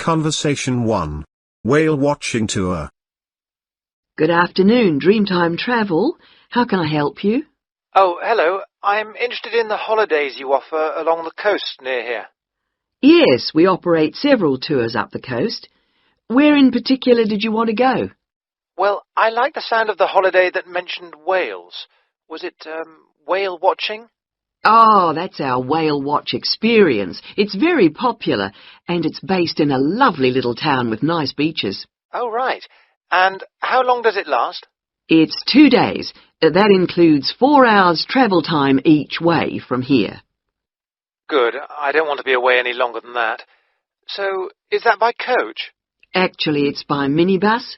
Conversation 1. Whale watching tour. Good afternoon, Dreamtime Travel. How can I help you? Oh, hello. I'm interested in the holidays you offer along the coast near here. Yes, we operate several tours up the coast. Where in particular did you want to go? Well, I like the sound of the holiday that mentioned whales. Was it, whale watching? Oh, that's our whale watch experience. It's very popular, and it's based in a lovely little town with nice beaches. Oh, right. And how long does it last? It's 2 days. That includes 4 hours travel time each way from here. Good. I don't want to be away any longer than that. So, is that by coach? Actually, it's by minibus.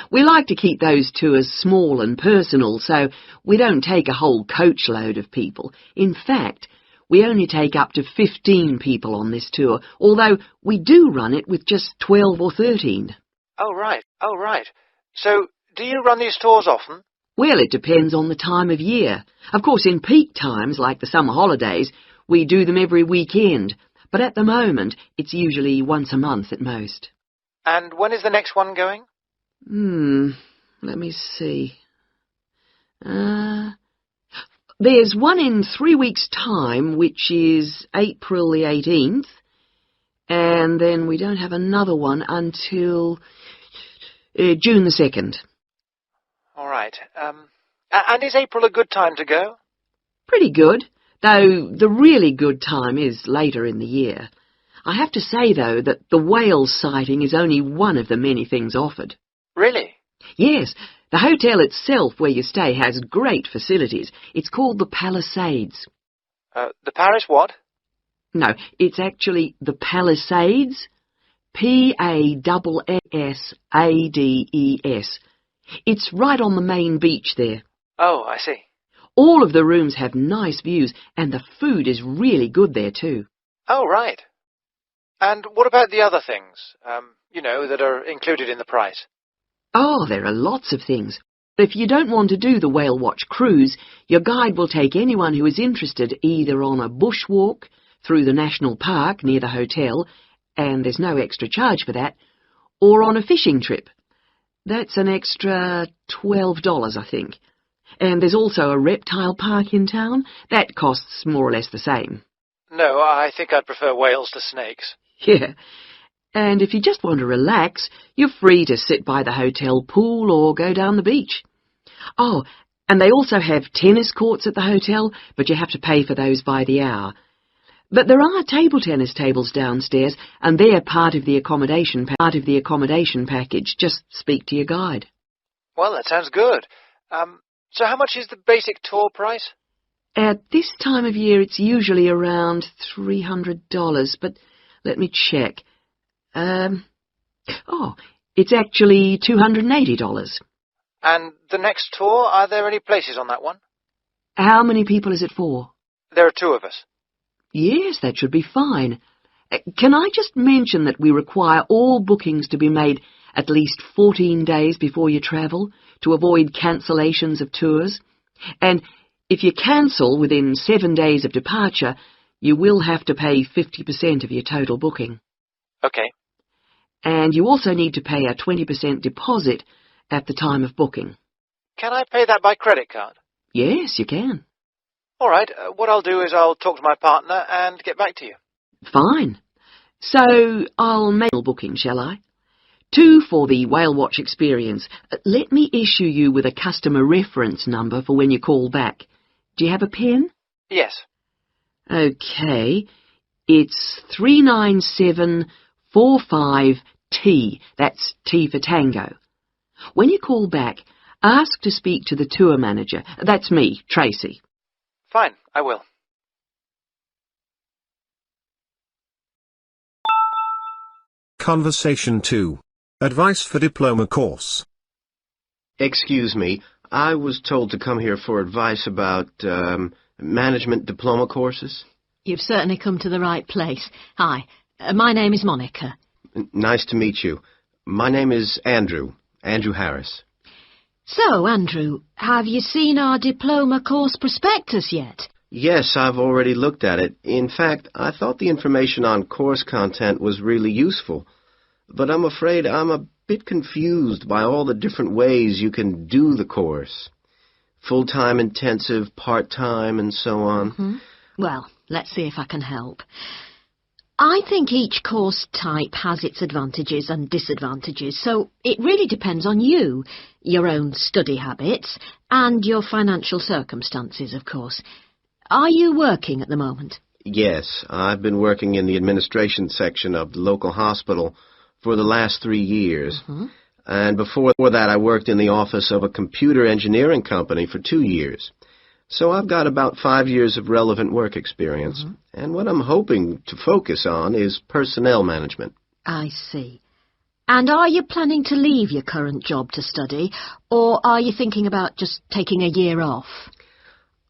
We like to keep those tours small and personal, so we don't take a whole coachload of people. In fact, we only take up to 15 people on this tour, although we do run it with just 12 or 13. Oh, right. Oh, right. So, do you run these tours often? Well, it depends on the time of year. Of course, in peak times, like the summer holidays, we do them every weekend, but at the moment, it's usually once a month at most. And when is the next one going? Let me see. There's one in 3 weeks' time, which is April the 18th, and then we don't have another one until June the 2nd. All right. And is April a good time to go? Pretty good, though the really good time is later in the year. I have to say, though, that the whale sighting is only one of the many things offered. Really? Yes, the hotel itself where you stay has great facilities. It's called the Palisades. The Paris what? No, it's actually the Palisades. P-A-S-S-A-D-E-S. It's right on the main beach there. Oh, I see. All of the rooms have nice views, and the food is really good there too. Oh, right. And what about the other things, that are included in the price? Oh, there are lots of things. If you don't want to do the whale watch cruise, your guide will take anyone who is interested either on a bushwalk through the national park near the hotel, and there's no extra charge for that, or on a fishing trip. That's an extra $12, I think. And there's also a reptile park in town. That costs more or less the same. No, I think I'd prefer whales to snakes. Yeah. And if you just want to relax, you're free to sit by the hotel pool or go down the beach. Oh, and they also have tennis courts at the hotel, but you have to pay for those by the hour. But there are table tennis tables downstairs, and they're part of the accommodation package. Just speak to your guide. Well, that sounds good. So how much is the basic tour price? At this time of year, it's usually around $300, but let me check. It's actually $280. And the next tour, are there any places on that one? How many people is it for? There are 2 of us. Yes, that should be fine. Can I just mention that we require all bookings to be made at least 14 days before you travel to avoid cancellations of tours? And if you cancel within 7 days of departure, you will have to pay 50% of your total booking. Okay. And you also need to pay a 20% deposit at the time of booking. Can I pay that by credit card? Yes, you can. All right. What I'll do is I'll talk to my partner and get back to you. Fine. So I'll make a booking, shall I? 2 for the whale watch experience. Let me issue you with a customer reference number for when you call back. Do you have a pen? Yes. Okay. It's 39745T. That's T for Tango. When you call back, ask to speak to the tour manager. That's me, Tracy. Fine, I will. Conversation 2. Advice for diploma course. Excuse me, I was told to come here for advice about, management diploma courses. You've certainly come to the right place. Hi, my name is Monica. Nice to meet you. My name is Andrew Harris. So, Andrew, have you seen our diploma course prospectus yet? Yes, I've already looked at it. In fact, I thought the information on course content was really useful. but I'm afraid I'm a bit confused by all the different ways you can do the course. Full-time intensive, part-time, and so on. Well, let's see if I can help. I think each course type has its advantages and disadvantages, so it really depends on you, your own study habits, and your financial circumstances, of course. Are you working at the moment? Yes, I've been working in the administration section of the local hospital for the last 3 years. And before that, I worked in the office of a computer engineering company for 2 years. So I've got about 5 years of relevant work experience. And what I'm hoping to focus on is personnel management. I see. And are you planning to leave your current job to study, or are you thinking about just taking a year off?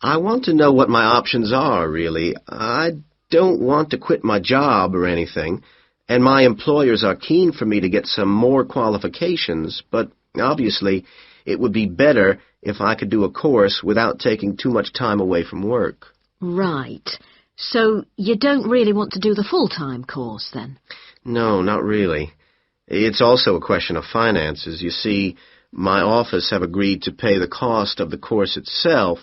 I want to know what my options are, really. I don't want to quit my job or anything, and my employers are keen for me to get some more qualifications, but obviously it would be better if I could do a course without taking too much time away from work. Right. So you don't really want to do the full-time course, then? No, not really. It's also a question of finances. You see, my office have agreed to pay the cost of the course itself,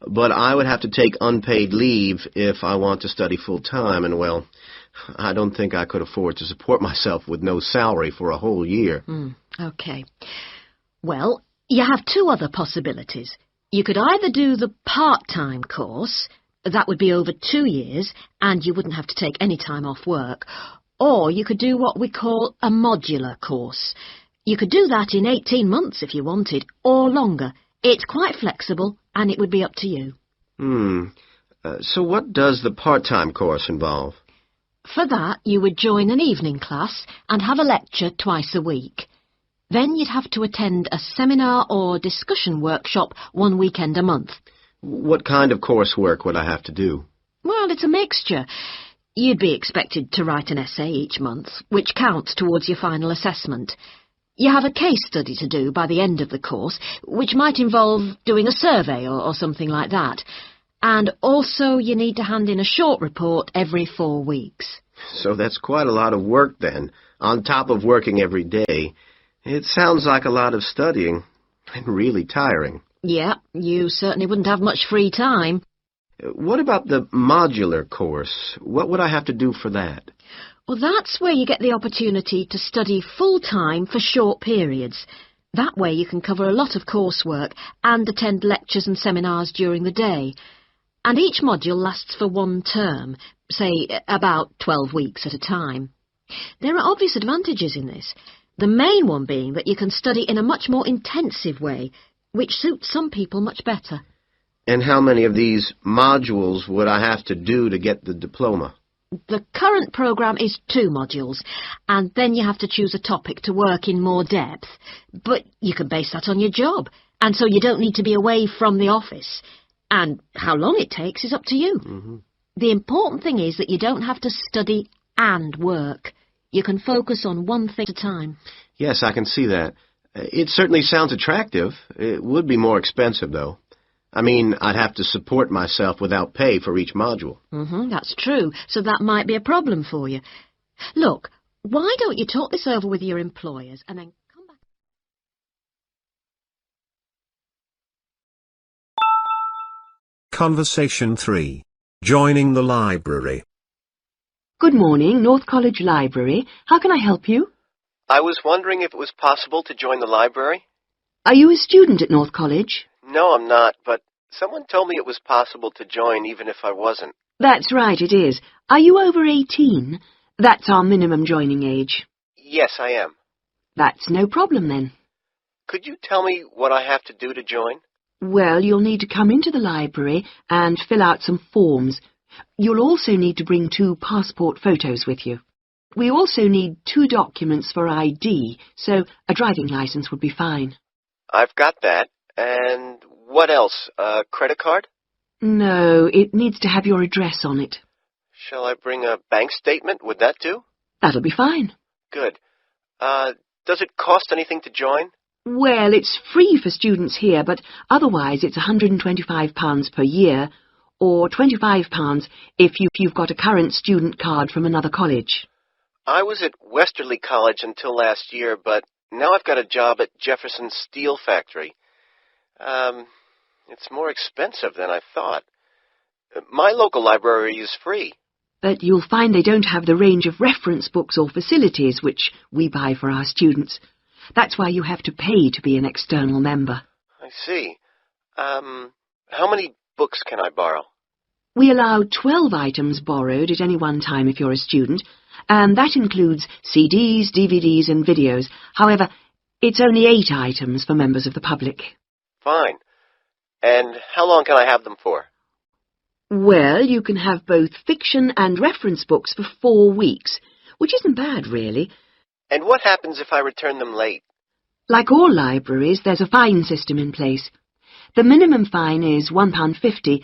but I would have to take unpaid leave if I want to study full-time, and, well, I don't think I could afford to support myself with no salary for a whole year. Okay. Well, you have two other possibilities. You could either do the part-time course, that would be over 2 years, and you wouldn't have to take any time off work, or you could do what we call a modular course. You could do that in 18 months if you wanted, or longer. It's quite flexible, and it would be up to you. So what does the part-time course involve? For that, you would join an evening class and have a lecture twice a week. Then you'd have to attend a seminar or discussion workshop 1 weekend a month. What kind of coursework would I have to do? Well, it's a mixture. You'd be expected to write an essay each month, which counts towards your final assessment. You have a case study to do by the end of the course, which might involve doing a survey or something like that. And also you need to hand in a short report every 4 weeks. So that's quite a lot of work then, on top of working every day. It sounds like a lot of studying, and really tiring. Yeah, you certainly wouldn't have much free time. What about the modular course? What would I have to do for that? Well, that's where you get the opportunity to study full-time for short periods. That way you can cover a lot of coursework and attend lectures and seminars during the day. And each module lasts for 1 term, say about 12 weeks at a time. There are obvious advantages in this. The main one being that you can study in a much more intensive way, which suits some people much better. And how many of these modules would I have to do to get the diploma? The current programme is 2 modules, and then you have to choose a topic to work in more depth. But you can base that on your job, and so you don't need to be away from the office. And how long it takes is up to you. The important thing is that you don't have to study and work. You can focus on one thing at a time. Yes, I can see that. It certainly sounds attractive. It would be more expensive, though. I mean, I'd have to support myself without pay for each module. That's true, so that might be a problem for you. Look, why don't you talk this over with your employers and then come back... Conversation 3. Joining the library. Good morning, North College Library. How can I help you? I was wondering if it was possible to join the library. Are you a student at North College? No, I'm not, but someone told me it was possible to join even if I wasn't. That's right, it is. Are you over 18? That's our minimum joining age. Yes, I am. That's no problem then. Could you tell me what I have to do to join? Well, you'll need to come into the library and fill out some forms. You'll also need to bring 2 passport photos with you. We also need 2 documents for ID, so a driving license would be fine. I've got that. And what else? A credit card? No, it needs to have your address on it. Shall I bring a bank statement? Would that do? That'll be fine. Good. Does it cost anything to join? Well, it's free for students here, but otherwise it's £125 per year, or £25 if you've got a current student card from another college. I was at Westerly College until last year, but now I've got a job at Jefferson Steel Factory. It's more expensive than I thought. My local library is free. But you'll find they don't have the range of reference books or facilities which we buy for our students. That's why you have to pay to be an external member. I see. How many books can I borrow? We allow 12 items borrowed at any one time if you're a student, and that includes CDs, DVDs and videos. However, it's only 8 items for members of the public. Fine. And how long can I have them for? Well, you can have both fiction and reference books for 4 weeks, which isn't bad, really. And what happens if I return them late? Like all libraries, there's a fine system in place. The minimum fine is £1.50,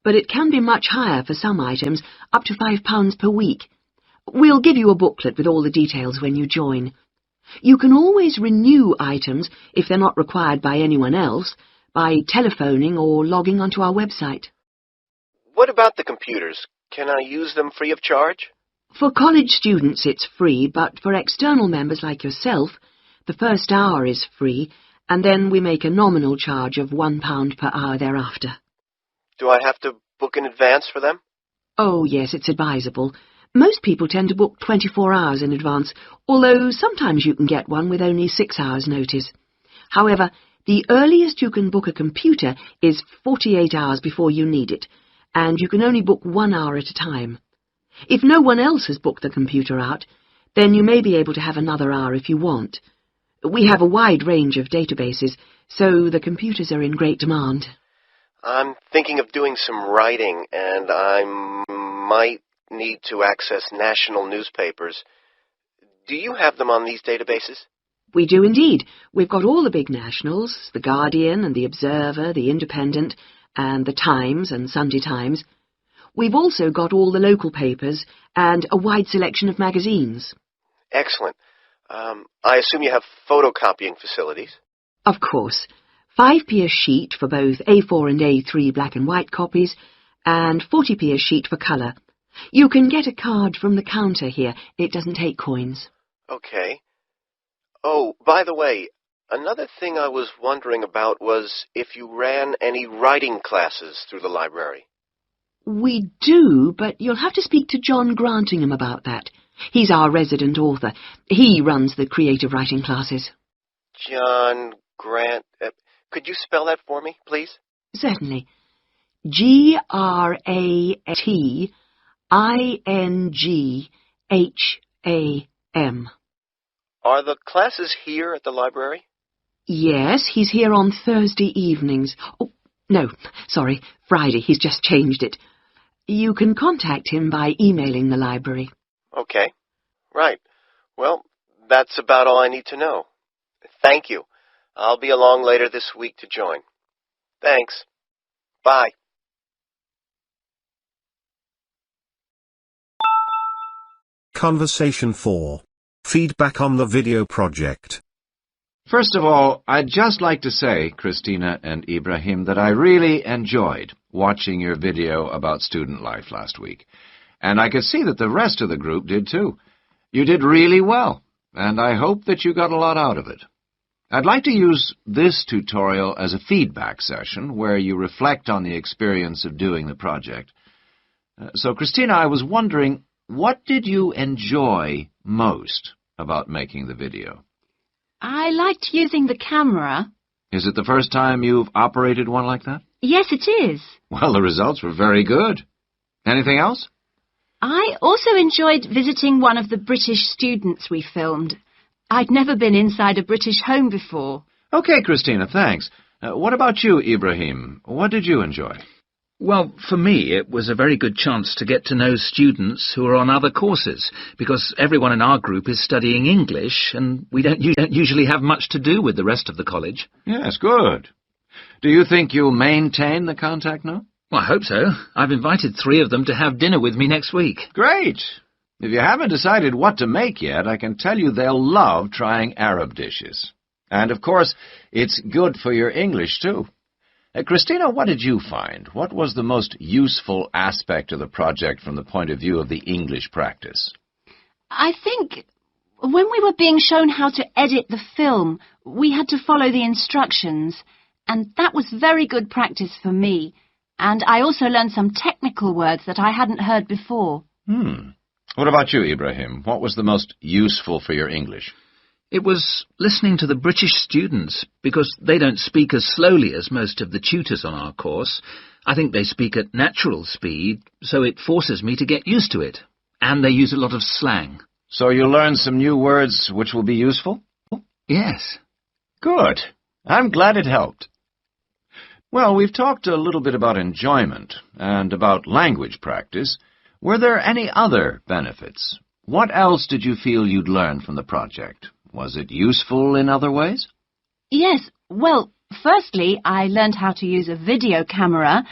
but it can be much higher for some items, up to £5 per week. We'll give you a booklet with all the details when you join. You can always renew items, if they're not required by anyone else, by telephoning or logging onto our website. What about the computers? Can I use them free of charge? For college students it's free, but for external members like yourself, the first hour is free, and then we make a nominal charge of £1 per hour thereafter. Do I have to book in advance for them? Oh, yes, it's advisable. Most people tend to book 24 hours in advance, although sometimes you can get one with only 6 hours' notice. However, the earliest you can book a computer is 48 hours before you need it, and you can only book 1 hour at a time. If no one else has booked the computer out, then you may be able to have another hour if you want. We have a wide range of databases, so the computers are in great demand. I'm thinking of doing some writing, and I might need to access national newspapers. Do you have them on these databases? We do indeed. We've got all the big nationals, The Guardian and The Observer, The Independent, and The Times and Sunday Times. We've also got all the local papers and a wide selection of magazines. Excellent. I assume you have photocopying facilities? Of course. 5p a sheet for both A4 and A3 black and white copies, and 40p a sheet for colour. You can get a card from the counter here. It doesn't take coins. Okay. Oh, by the way, another thing I was wondering about was if you ran any writing classes through the library. We do, but you'll have to speak to John Grantingham about that. He's our resident author. He runs the creative writing classes. John Grant... could you spell that for me, please? Certainly. Gratingham. Are the classes here at the library? Yes, he's here on Thursday evenings. Oh, no, sorry, Friday. He's just changed it. You can contact him by emailing the library. Okay. Right. Well, that's about all I need to know. Thank you. I'll be along later this week to join. Thanks. Bye. Conversation 4. Feedback on the video project. First of all, I'd just like to say, Christina and Ibrahim, that I really enjoyed watching your video about student life last week. And I could see that the rest of the group did too. You did really well, and I hope that you got a lot out of it. I'd like to use this tutorial as a feedback session where you reflect on the experience of doing the project. So, Christina, I was wondering, what did you enjoy most about making the video? I liked using the camera. Is it the first time you've operated one like that? Yes, it is. Well, the results were very good. Anything else? I also enjoyed visiting one of the British students we filmed. I'd never been inside a British home before. Okay, Christina, thanks. What about you, Ibrahim? What did you enjoy? Well, for me, it was a very good chance to get to know students who are on other courses, because everyone in our group is studying English, and we don't usually have much to do with the rest of the college. Yes, good. Do you think you'll maintain the contact now? Well, I hope so. I've invited 3 of them to have dinner with me next week. Great. If you haven't decided what to make yet, I can tell you they'll love trying Arab dishes. And, of course, it's good for your English, too. Christina, what did you find? What was the most useful aspect of the project from the point of view of the English practice? I think when we were being shown how to edit the film, we had to follow the instructions, and that was very good practice for me. And I also learned some technical words that I hadn't heard before. What about you, Ibrahim? What was the most useful for your English? It was listening to the British students, because they don't speak as slowly as most of the tutors on our course. I think they speak at natural speed, so it forces me to get used to it. And they use a lot of slang. So you learned some new words which will be useful? Yes. Good. I'm glad it helped. Well, we've talked a little bit about enjoyment and about language practice. Were there any other benefits? What else did you feel you'd learned from the project? Was it useful in other ways? Yes, well, firstly, I learned how to use a video camera,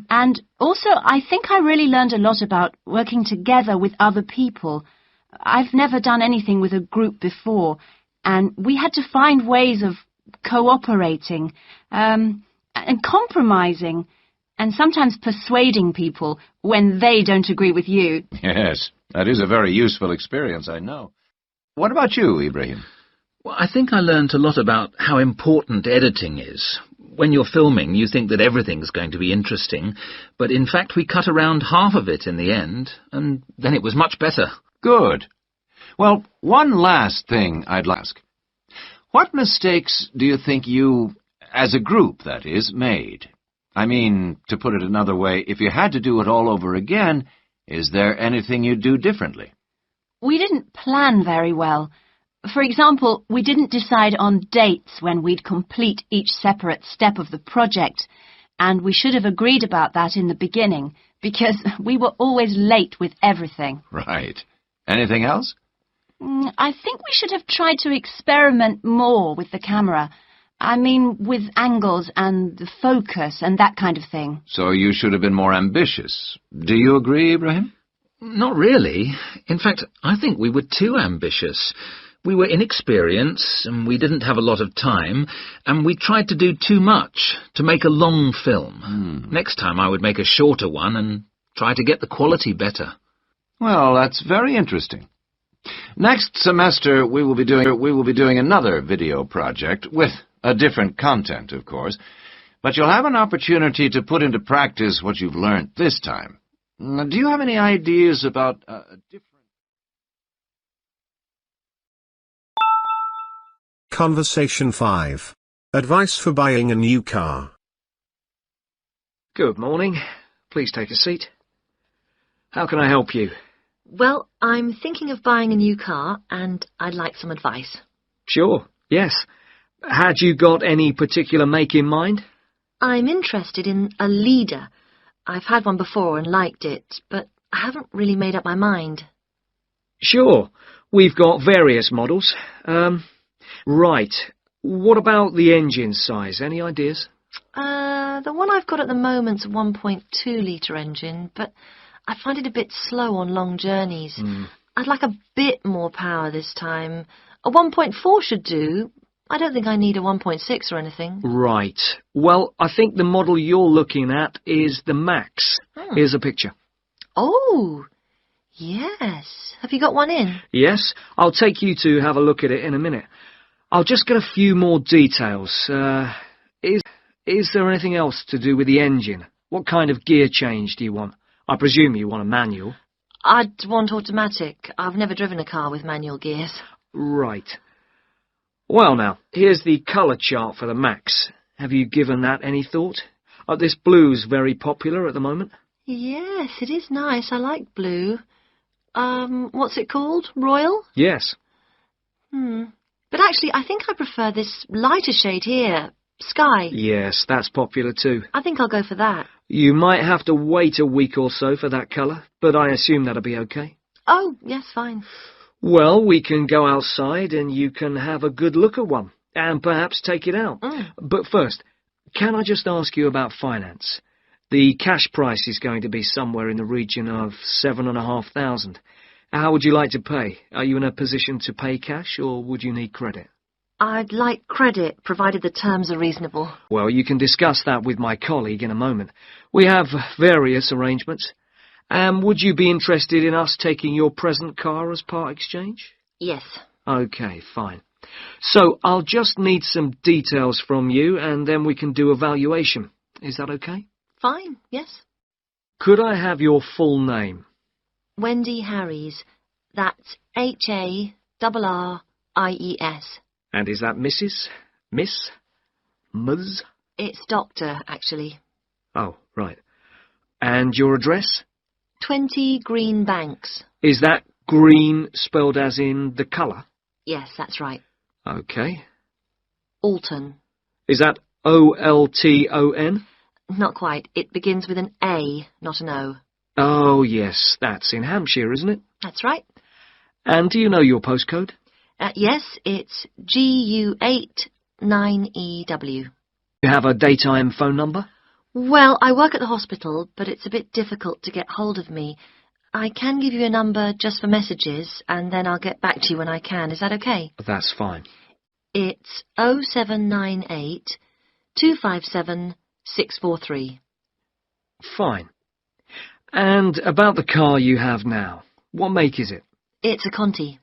and also I think I really learned a lot about working together with other people. I've never done anything with a group before, and we had to find ways of cooperating, and compromising, and sometimes persuading people when they don't agree with you. Yes, that is a very useful experience, I know. What about you, Ibrahim? Well, I think I learned a lot about how important editing is. When you're filming, you think that everything's going to be interesting, but in fact we cut around half of it in the end, and then it was much better. Good. Well, one last thing I'd like to ask. What mistakes do you think you, as a group, that is, made? I mean, to put it another way, if you had to do it all over again, is there anything you'd do differently? We didn't plan very well. For example, we didn't decide on dates when we'd complete each separate step of the project, and we should have agreed about that in the beginning, because we were always late with everything. Right. Anything else? I think we should have tried to experiment more with the camera. I mean, with angles and the focus and that kind of thing. So you should have been more ambitious. Do you agree, Ibrahim? Not really. In fact, I think we were too ambitious. We were inexperienced, and we didn't have a lot of time, and we tried to do too much, to make a long film. Next time I would make a shorter one and try to get the quality better. Well, that's very interesting. Next semester we will be doing another video project with a different content, of course, but you'll have an opportunity to put into practice what you've learned this time. Do you have any ideas about a different... Conversation 5. Advice for buying a new car. Good morning. Please take a seat. How can I help you? Well, I'm thinking of buying a new car, and I'd like some advice. Sure, yes. Had you got any particular make in mind? I'm interested in a leader. I've had one before and liked it, but I haven't really made up my mind. Sure. We've got various models. Right. What about the engine size? Any ideas? The one I've got at the moment's a 1.2-litre engine, but I find it a bit slow on long journeys. I'd like a bit more power this time. A 1.4 should do. I don't think I need a 1.6 or anything. Right. Well, I think the model you're looking at is the Max. Here's a picture. Oh, yes. Have you got one in? Yes. I'll take you to have a look at it in a minute. I'll just get a few more details. Is there anything else to do with the engine? What kind of gear change do you want? I presume you want a manual. I'd want automatic. I've never driven a car with manual gears. Right. Well now, here's the colour chart for the Max. Have you given that any thought? This blue's very popular at the moment. Yes, it is nice. I like blue. What's it called? Royal? Yes. But actually, I think I prefer this lighter shade here. Sky. Yes, that's popular too. I think I'll go for that. You might have to wait a week or so for that colour, but I assume that'll be okay. Oh, yes, fine. Well, we can go outside and you can have a good look at one, and perhaps take it out. But first, can I just ask you about finance? The cash price is going to be somewhere in the region of 7,500. How would you like to pay? Are you in a position to pay cash, or would you need credit? I'd like credit, provided the terms are reasonable. Well, you can discuss that with my colleague in a moment. We have various arrangements. And would you be interested in us taking your present car as part exchange? Yes. Okay, fine. So I'll just need some details from you and then we can do a valuation. Is that okay? Fine, yes. Could I have your full name? Wendy Harries. That's Harries. And is that Mrs.? Miss? Ms? It's Doctor, actually. Oh, right. And your address? 20 Green Banks. Is that green spelled as in the colour? Yes, that's right. Okay. Alton. Is that Olton? Not quite. It begins with an A, not an O. Oh, yes, that's in Hampshire, isn't it? That's right. And do you know your postcode? Yes, it's GU8 9EW. You have a daytime phone number? Well, I work at the hospital, but it's a bit difficult to get hold of me. I can give you a number just for messages, and then I'll get back to you when I can. Is that okay? That's fine. It's 0798 257 643. Fine. And about the car you have now, what make is it? It's a Conti.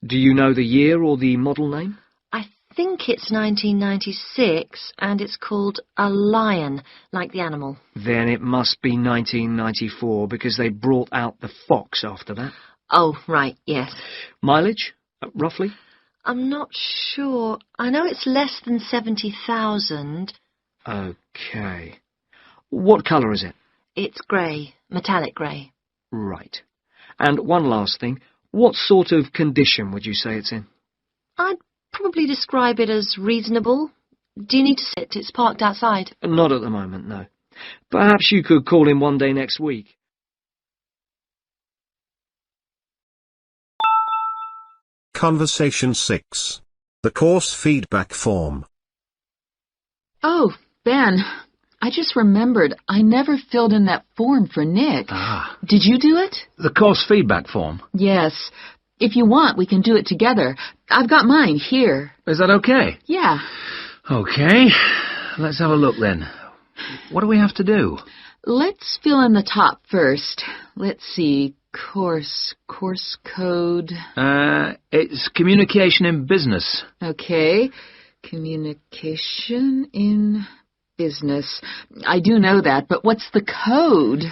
Do you know the year or the model name? I think it's 1996, and it's called a Lion, like the animal. Then it must be 1994, because they brought out the Fox after that. Oh, right, yes. Mileage, roughly? I'm not sure. I know it's less than 70,000. Okay. What colour is it? It's grey, metallic grey. Right. And one last thing. What sort of condition would you say it's in? I'd probably describe it as reasonable. Do you need to sit? It's parked outside. Not at the moment, no. Perhaps you could call in one day next week. Conversation 6. The course feedback form. Oh, Ben, I just remembered I never filled in that form for Nick. Ah. Did you do it? The course feedback form? Yes. If you want, we can do it together. I've got mine here. Is that okay? Yeah. Okay. Let's have a look then. What do we have to do? Let's fill in the top first. Let's see. Course code. It's communication in business. Okay. Communication in business. I do know that, but what's the code?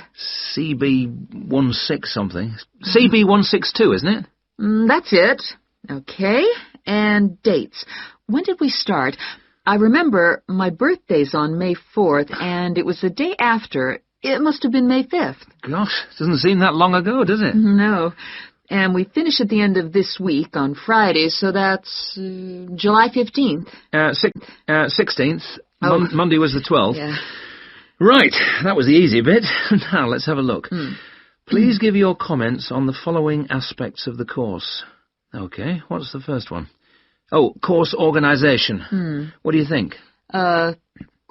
CB16 something. CB162, isn't it? That's it. Okay. And dates. When did we start? I remember my birthday's on May 4th, and it was the day after. It must have been May 5th. Gosh, doesn't seem that long ago, does it? No. And we finish at the end of this week on Friday, so that's July 15th. 16th. Oh. Monday was the 12th. Yeah. Right, that was the easy bit. Now, let's have a look. Please give your comments on the following aspects of the course. Okay, what's the first one? Oh, course organisation. What do you think?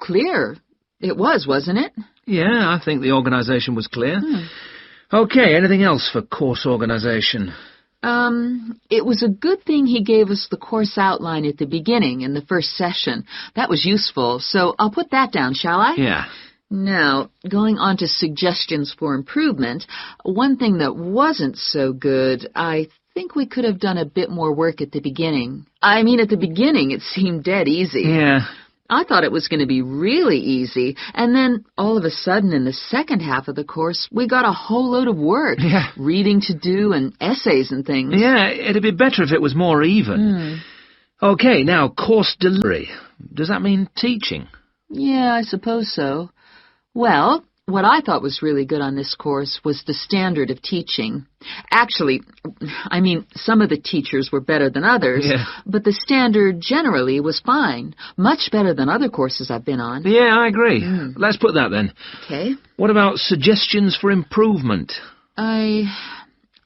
Clear. It was, wasn't it? Yeah, I think the organisation was clear. Okay, anything else for course organisation? It was a good thing he gave us the course outline at the beginning in the first session. That was useful, so I'll put that down, shall I? Yeah. Now, going on to suggestions for improvement, one thing that wasn't so good, I think we could have done a bit more work at the beginning. I mean, at the beginning it seemed dead easy. Yeah. I thought it was going to be really easy, and then all of a sudden in the second half of the course, we got a whole load of work. Yeah. Reading to do and essays and things. Yeah, it'd be better if it was more even. Okay, now, course delivery. Does that mean teaching? Yeah, I suppose so. Well, what I thought was really good on this course was the standard of teaching. Actually, I mean, some of the teachers were better than others, but the standard generally was fine. Much better than other courses I've been on. Yeah, I agree. Let's put that then. Okay. What about suggestions for improvement?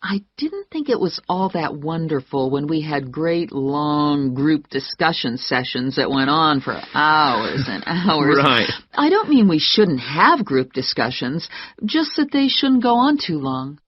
I didn't think it was all that wonderful when we had great, long group discussion sessions that went on for hours and hours. Right. I don't mean we shouldn't have group discussions, just that they shouldn't go on too long.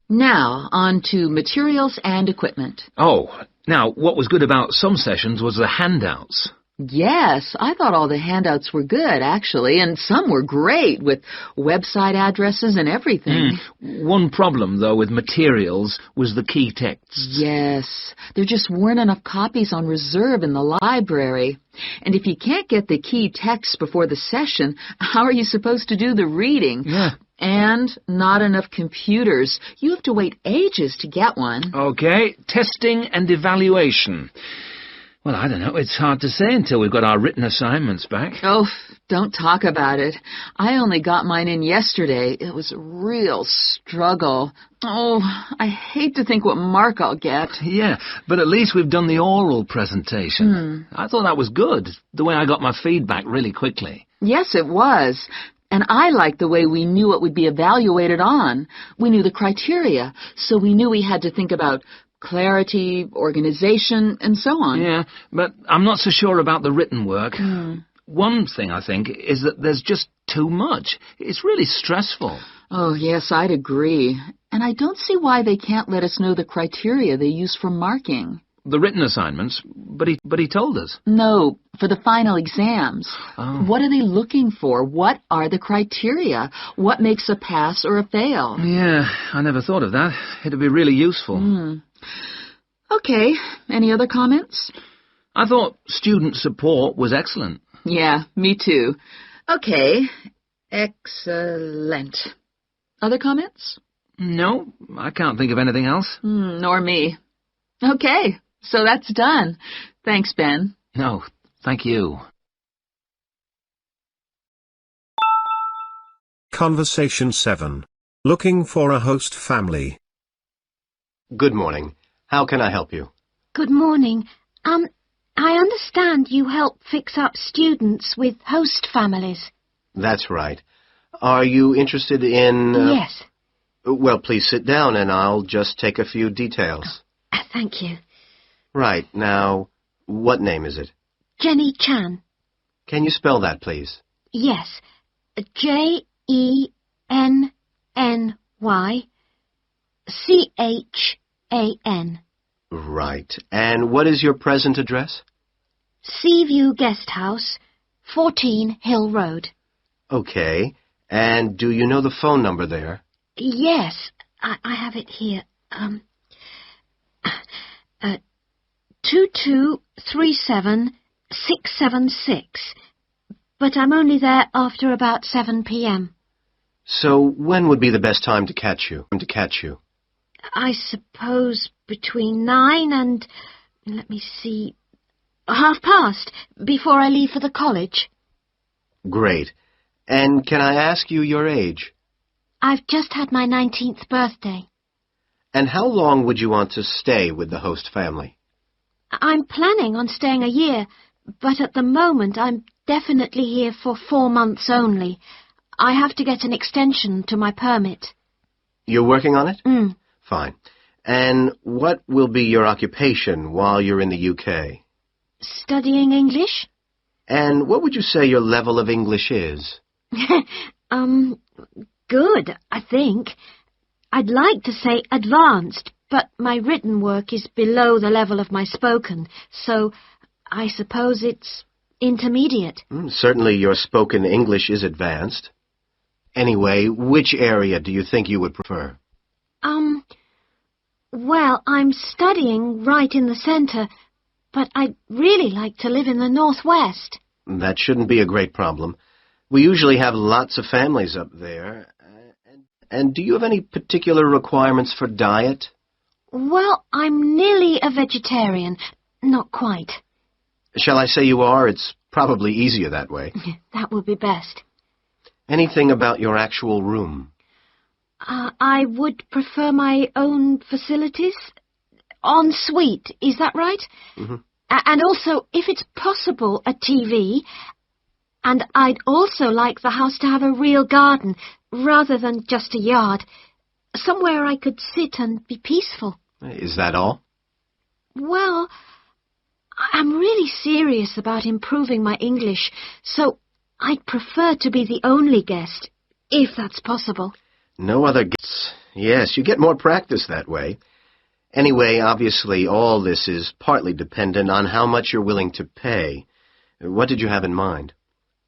Now, on to materials and equipment. Oh, now, what was good about some sessions was the handouts. Yes, I thought all the handouts were good, actually, and some were great, with website addresses and everything. One problem, though, with materials was the key texts. Yes, there just weren't enough copies on reserve in the library. And if you can't get the key texts before the session, how are you supposed to do the reading? Yeah. And not enough computers. You have to wait ages to get one. Okay, testing and evaluation. Well, I don't know. It's hard to say until we've got our written assignments back. Oh, don't talk about it. I only got mine in yesterday. It was a real struggle. Oh, I hate to think what mark I'll get. Yeah, but at least we've done the oral presentation. I thought that was good, the way I got my feedback really quickly. Yes, it was. And I liked the way we knew what would be evaluated on. We knew the criteria, so we knew we had to think about clarity, organization, and so on. Yeah, but I'm not so sure about the written work. One thing, I think, is that there's just too much. It's really stressful. Oh, yes, I'd agree. And I don't see why they can't let us know the criteria they use for marking. The written assignments, but he told us. No, for the final exams. Oh. What are they looking for? What are the criteria? What makes a pass or a fail? Yeah, I never thought of that. It'd be really useful. Okay, any other comments? I thought student support was excellent. Yeah, me too. Okay, excellent. Other comments? No, I can't think of anything else. Nor me. Okay, so that's done. Thanks, Ben. No, thank you. Conversation 7. Looking for a host family. Good morning. How can I help you? Good morning. I understand you help fix up students with host families. That's right. Are you interested in... Yes. Well, please sit down and I'll just take a few details. Thank you. Right. Now, what name is it? Jenny Chan. Can you spell that, please? Yes. JENNYCHAN. Right. And what is your present address? Seaview Guest House, 14 Hill Road. Okay. And do you know the phone number there? Yes, I have it here. 2237676. But I'm only there after about 7 p.m. So when would be the best time to catch you? I suppose between 9 and, let me see, past, before I leave for the college. Great. And can I ask you your age? I've just had my 19th birthday. And how long would you want to stay with the host family? I'm planning on staying a year, but at the moment I'm definitely here for 4 months only. I have to get an extension to my permit. You're working on it? Fine. And what will be your occupation while you're in the UK? Studying English. And what would you say your level of English is? Good, I think. I'd like to say advanced, but my written work is below the level of my spoken, so I suppose it's intermediate. Certainly your spoken English is advanced. Anyway, which area do you think you would prefer? Well, I'm studying right in the centre, but I'd really like to live in the northwest. That shouldn't be a great problem. We usually have lots of families up there. And do you have any particular requirements for diet? Well, I'm nearly a vegetarian. Not quite. Shall I say you are? It's probably easier that way. That would be best. Anything about your actual room? I would prefer my own facilities. En suite, is that right? And also, if it's possible, a TV. And I'd also like the house to have a real garden, rather than just a yard. Somewhere I could sit and be peaceful. Is that all? Well, I'm really serious about improving my English, so I'd prefer to be the only guest, if that's possible. No other guests. Yes, you get more practice that way. Anyway, obviously, all this is partly dependent on how much you're willing to pay. What did you have in mind?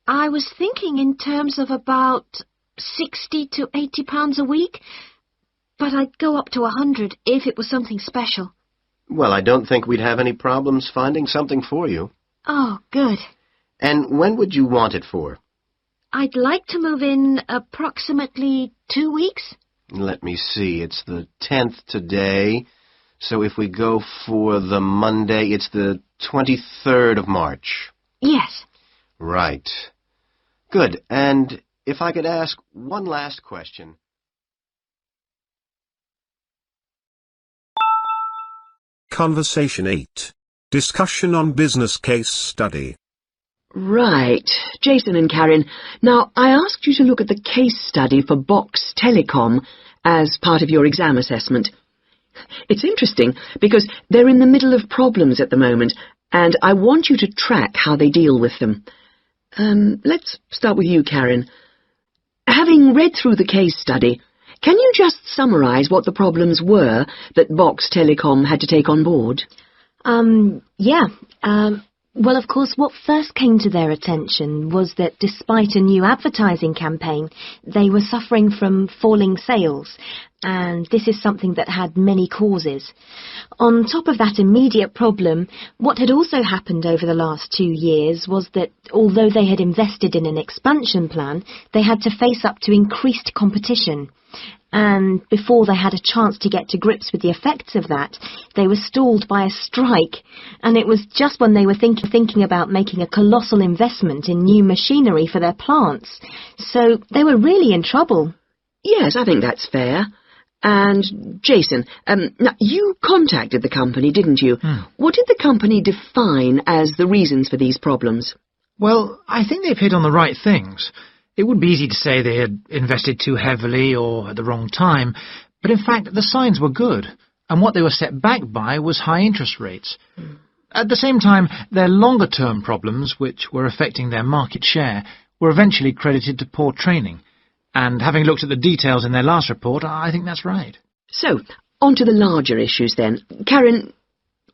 I was thinking in terms of about £60 to £80 a week, but I'd go up to 100 if it was something special. Well, I don't think we'd have any problems finding something for you. Oh, good. And when would you want it for? I'd like to move in approximately 2 weeks. Let me see, it's the 10th today, so if we go for the Monday, it's the 23rd of March. Yes. Right. Good, and if I could ask one last question. Conversation 8. Discussion on business case study. Right. Jason and Karen, now I asked you to look at the case study for Box Telecom as part of your exam assessment. It's interesting because they're in the middle of problems at the moment, and I want you to track how they deal with them. Let's start with you, Karen. Having read through the case study, can you just summarise what the problems were that Box Telecom had to take on board? Well, of course, what first came to their attention was that despite a new advertising campaign, they were suffering from falling sales, and this is something that had many causes. On top of that immediate problem, what had also happened over the last 2 years was that although they had invested in an expansion plan, they had to face up to increased competition. And before they had a chance to get to grips with the effects of that, they were stalled by a strike, and it was just when they were thinking about making a colossal investment in new machinery for their plants. So they were really in trouble. Yes, I think that's fair. And, Jason, now you contacted the company, didn't you? What did the company define as the reasons for these problems? Well, I think they've hit on the right things. It would be easy to say they had invested too heavily or at the wrong time, but in fact the signs were good, and what they were set back by was high interest rates. At the same time, their longer-term problems, which were affecting their market share, were eventually credited to poor training. And having looked at the details in their last report, I think that's right. So, on to the larger issues then. Karen,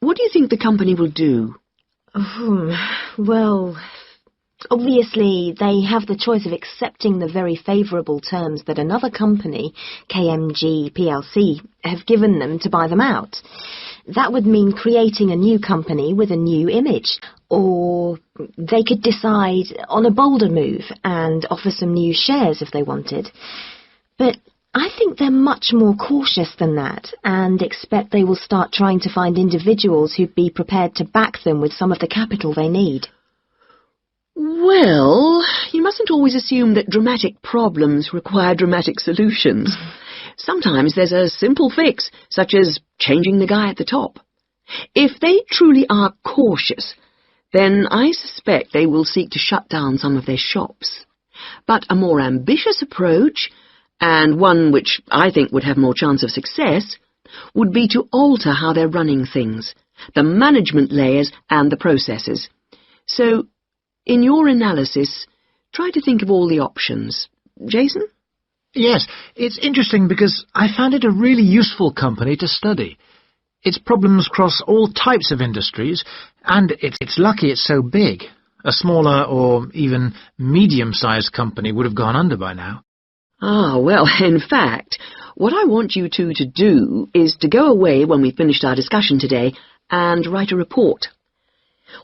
what do you think the company will do? Well, obviously, they have the choice of accepting the very favourable terms that another company, KMG plc, have given them to buy them out. That would mean creating a new company with a new image. Or they could decide on a bolder move and offer some new shares if they wanted. But I think they're much more cautious than that and expect they will start trying to find individuals who'd be prepared to back them with some of the capital they need. Well, you mustn't always assume that dramatic problems require dramatic solutions. Sometimes there's a simple fix, such as changing the guy at the top. If they truly are cautious, then I suspect they will seek to shut down some of their shops. But a more ambitious approach, and one which I think would have more chance of success, would be to alter how they're running things, the management layers and the processes. So, in your analysis, try to think of all the options. Jason? Yes, it's interesting because I found it a really useful company to study. Its problems cross all types of industries, and it's lucky it's so big. A smaller or even medium-sized company would have gone under by now. Ah, well, in fact, what I want you two to do is to go away when we've finished our discussion today and write a report.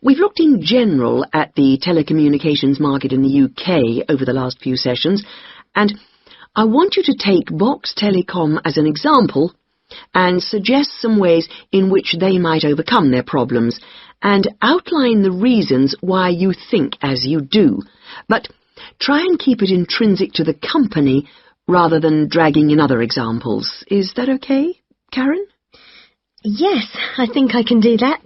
We've looked in general at the telecommunications market in the UK over the last few sessions, and I want you to take Box Telecom as an example and suggest some ways in which they might overcome their problems, and outline the reasons why you think as you do. But try and keep it intrinsic to the company rather than dragging in other examples. Is that okay, Karen? Yes, I think I can do that.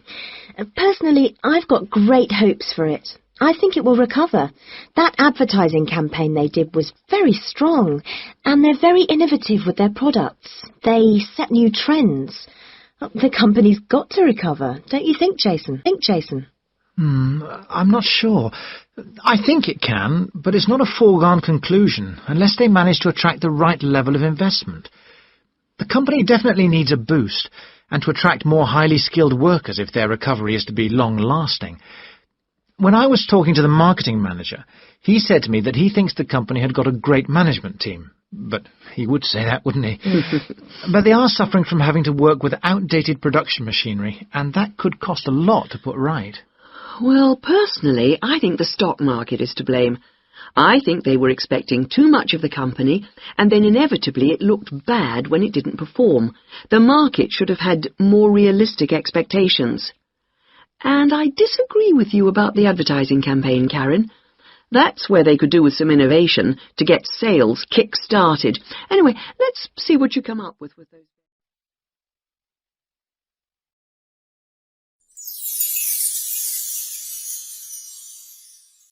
Personally, I've got great hopes for it. I think it will recover. That advertising campaign they did was very strong, and they're very innovative with their products. They set new trends. The company's got to recover, don't you think, Jason? I'm not sure. I think it can, but it's not a foregone conclusion unless they manage to attract the right level of investment. The company definitely needs a boost, and to attract more highly skilled workers if their recovery is to be long-lasting. When I was talking to the marketing manager, he said to me that he thinks the company had got a great management team. But he would say that, wouldn't he? But they are suffering from having to work with outdated production machinery, and that could cost a lot to put right. Well, personally, I think the stock market is to blame. I think they were expecting too much of the company, and then inevitably it looked bad when it didn't perform. The market should have had more realistic expectations. And I disagree with you about the advertising campaign, Karen. That's where they could do with some innovation to get sales kick-started. Anyway, let's see what you come up with those.